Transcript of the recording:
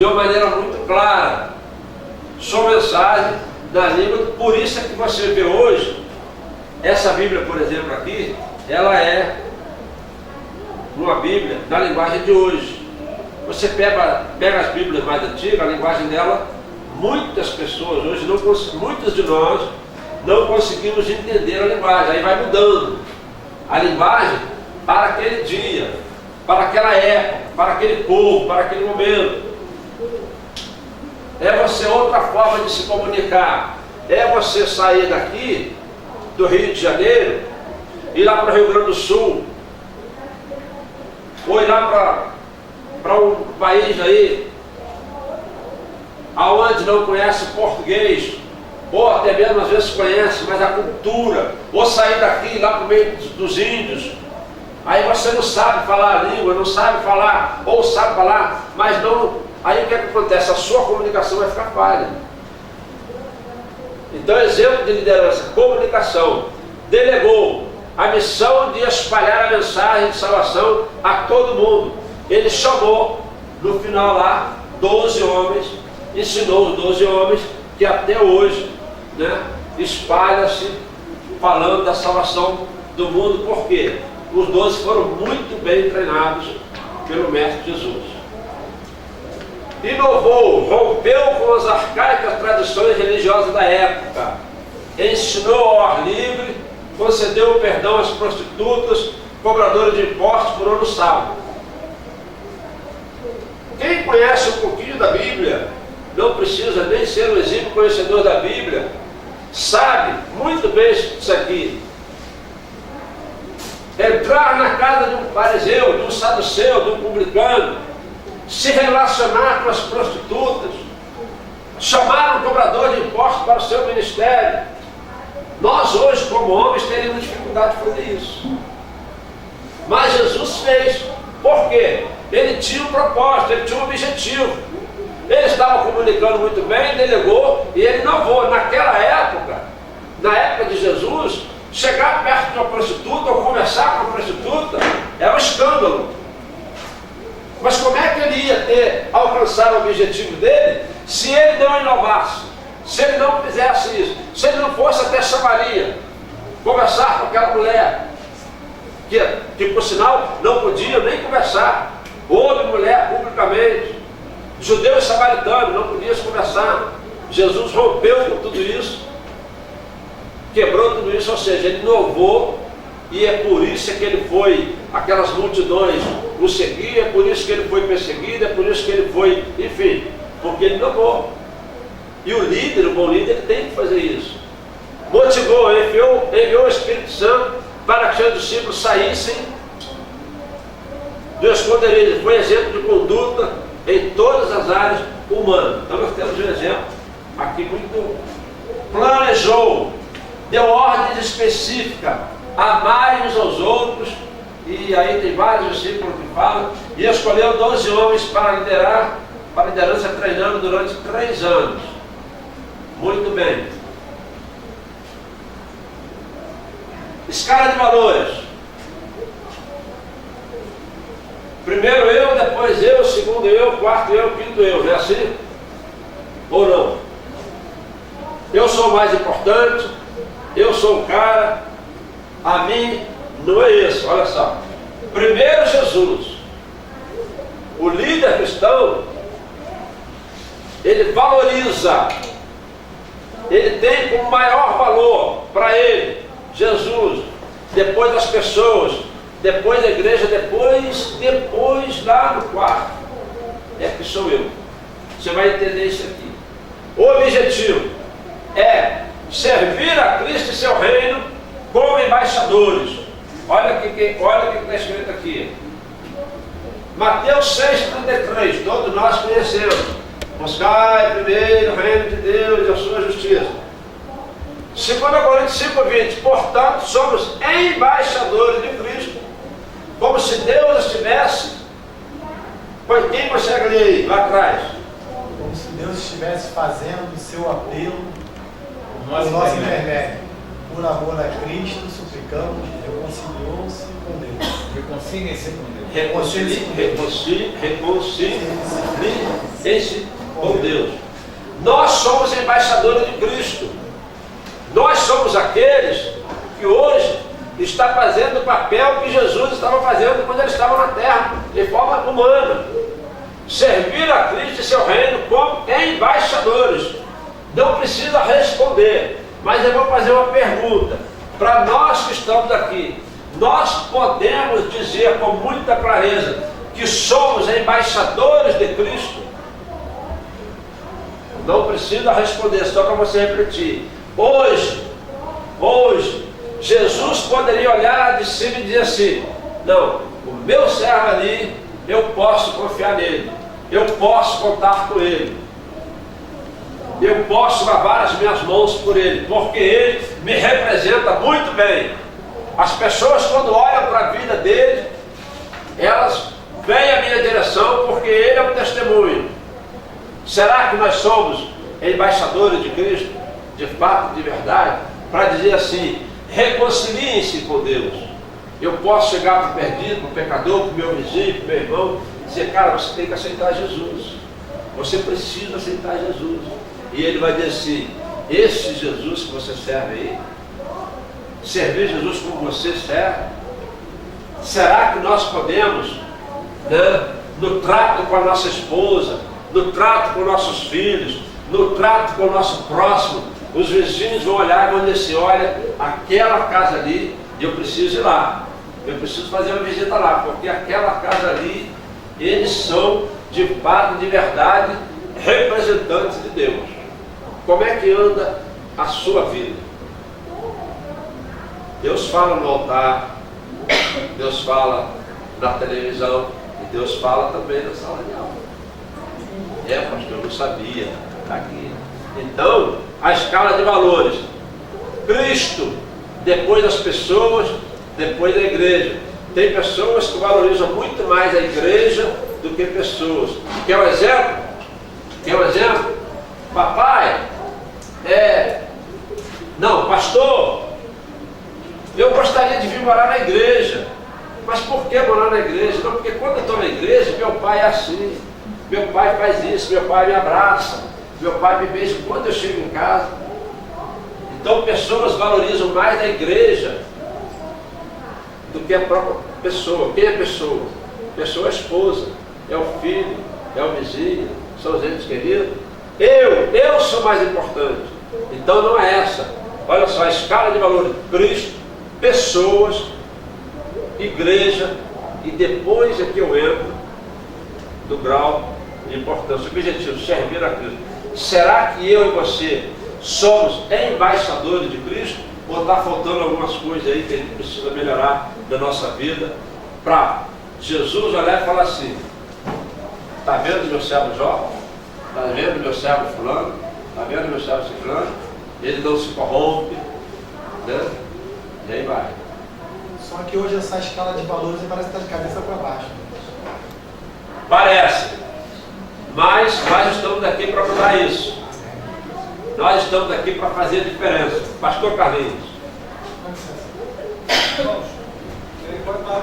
de uma maneira muito clara sua mensagem na língua. Por isso é que você vê hoje, essa Bíblia, por exemplo, aqui, ela é uma Bíblia na linguagem de hoje. Você pega as Bíblias mais antigas, a linguagem dela, muitas pessoas hoje, muitos de nós, não conseguimos entender a linguagem. Aí vai mudando a linguagem para aquele dia, para aquela época, para aquele povo, para aquele momento. É você outra forma de se comunicar. É você sair daqui do Rio de Janeiro, ir lá para o Rio Grande do Sul, ou ir lá para um país aí aonde não conhece português, ou até mesmo às vezes conhece, mas a cultura, ou sair daqui e ir lá para o meio dos índios. Aí você não sabe falar a língua, não sabe falar, ou sabe falar, mas não. Aí o que acontece? A sua comunicação vai ficar falha. Então, exemplo de liderança, comunicação, delegou a missão de espalhar a mensagem de salvação a todo mundo. Ele chamou, no final lá, 12 homens, ensinou os 12 homens, que até hoje, né, espalha-se falando da salvação do mundo. Por quê? Os 12 foram muito bem treinados pelo Mestre Jesus. Inovou, rompeu com as arcaicas tradições religiosas da época, ensinou ao ar livre, concedeu perdão às prostitutas, cobradoras de impostos por ano sábado. Quem conhece um pouquinho da Bíblia, não precisa nem ser um exímio conhecedor da Bíblia, sabe muito bem isso aqui. Entrar na casa de um fariseu, de um saduceu, de um publicano, se relacionar com as prostitutas, chamar um cobrador de impostos para o seu ministério. Nós hoje, como homens, teríamos dificuldade de fazer isso. Mas Jesus fez. Por quê? Ele tinha um propósito, ele tinha um objetivo. Ele estava comunicando muito bem, delegou e ele inovou. Naquela época, na época de Jesus, chegar perto de uma prostituta ou conversar com uma prostituta era um escândalo. Mas como é que ele ia alcançar o objetivo dele se ele não inovasse, se ele não fizesse isso, se ele não fosse até Samaria conversar com aquela mulher que por sinal não podia nem conversar, homem e mulher publicamente, judeu e samaritano, não podiam se conversar. Jesus rompeu com tudo isso, quebrou tudo isso, ou seja, ele inovou. E é por isso que ele foi, aquelas multidões o seguiam, é por isso que ele foi perseguido, é por isso que ele foi, enfim, porque ele inovou. E o líder, o bom líder, ele tem que fazer isso. Motivou, enviou o Espírito Santo para que seus discípulos saíssem do esconderijo. Foi exemplo de conduta em todas as áreas humanas. Então nós temos um exemplo aqui muito. Planejou, deu ordens específicas, amarem uns aos outros, e aí tem vários versículos que falam, e escolheu 12 homens para liderar, para a liderança, treinando durante 3 anos. Muito bem. Escala de valores. Primeiro eu, depois eu, segundo eu, quarto eu, quinto eu. Não é assim? Ou não? Eu sou o mais importante, eu sou o cara, a mim não é isso. Olha só. Primeiro Jesus, o líder cristão, ele valoriza, ele tem como maior valor para ele Jesus, depois das pessoas, depois da igreja, depois lá no quarto, é que sou eu. Você vai entender isso aqui. O objetivo é servir a Cristo e seu reino como embaixadores. Olha o que está escrito aqui. Mateus 6,33, todos nós conhecemos. Buscai primeiro o reino de Deus e a sua justiça. 2 Coríntios 5,20, portanto somos embaixadores de Cristo, como se Deus estivesse. Quem consegue ler aí, lá atrás? Como se Deus estivesse fazendo o seu apelo por nosso intermédio. por amor a Cristo, suplicamos, reconciliou-se com Deus. Reconciliem-se com Deus. Reconciliem-se com Deus. Nós somos embaixadores de Cristo. Nós somos aqueles que hoje está fazendo o papel que Jesus estava fazendo quando ele estava na terra, de forma humana. Servir a Cristo e seu reino como embaixadores. Não precisa responder, mas eu vou fazer uma pergunta para nós que estamos aqui. Nós podemos dizer com muita clareza que somos embaixadores de Cristo? Não precisa responder, só para você repetir. Hoje, Jesus poderia olhar de cima e dizer assim: não, o meu servo ali, eu posso confiar nele, eu posso contar com ele, eu posso lavar as minhas mãos por ele, porque ele me representa muito bem. As pessoas, quando olham para a vida dele, elas veem a minha direção, porque ele é um testemunho. Será que nós somos embaixadores de Cristo, de fato, de verdade, para dizer assim: reconciliem-se com Deus? Eu posso chegar para o perdido, para o pecador, para o meu vizinho, para o meu irmão, e dizer: cara, você tem que aceitar Jesus, você precisa aceitar Jesus. E ele vai dizer assim: esse Jesus que você serve aí, servir Jesus como você serve, será que nós podemos, né, no trato com a nossa esposa, no trato com nossos filhos, no trato com o nosso próximo, os vizinhos vão olhar e vão dizer assim: olha, aquela casa ali, eu preciso ir lá, eu preciso fazer uma visita lá, porque aquela casa ali, eles são de fato, de verdade, representantes de Deus. Como é que anda a sua vida? Deus fala no altar, Deus fala na televisão, e Deus fala também na sala de aula. É, pastor, eu não sabia, está aqui. Então, a escala de valores: Cristo, depois das pessoas, depois da igreja. Tem pessoas que valorizam muito mais a igreja do que pessoas. Quer um exemplo? Quer um exemplo? Papai, não, pastor, eu gostaria de vir morar na igreja. Mas por que morar na igreja? Não, porque quando eu estou na igreja, meu pai é assim, meu pai faz isso, meu pai me abraça, meu pai me beija quando eu chego em casa. Então pessoas valorizam mais a igreja do que a própria pessoa. Quem é pessoa? Pessoa é a esposa, é o filho, é o vizinho, são os entes queridos. Eu sou mais importante. Então não é essa. Olha só, a escala de valores: Cristo, pessoas, igreja, e depois é que eu entro no grau de importância. O objetivo: servir a Cristo. Será que eu e você somos embaixadores de Cristo? Ou está faltando algumas coisas aí que a gente precisa melhorar na nossa vida, para Jesus olhar e falar assim: está vendo meu servo Jó? Está vendo meu servo fulano? Está vendo meu servo ciclano? Ele não se corrompe, né? E aí vai. Só que hoje essa escala de valores parece estar de cabeça para baixo. Parece. Mas nós estamos aqui para mudar isso. Nós estamos aqui para fazer a diferença. Pastor Carlinhos. Irmãos, enquanto nós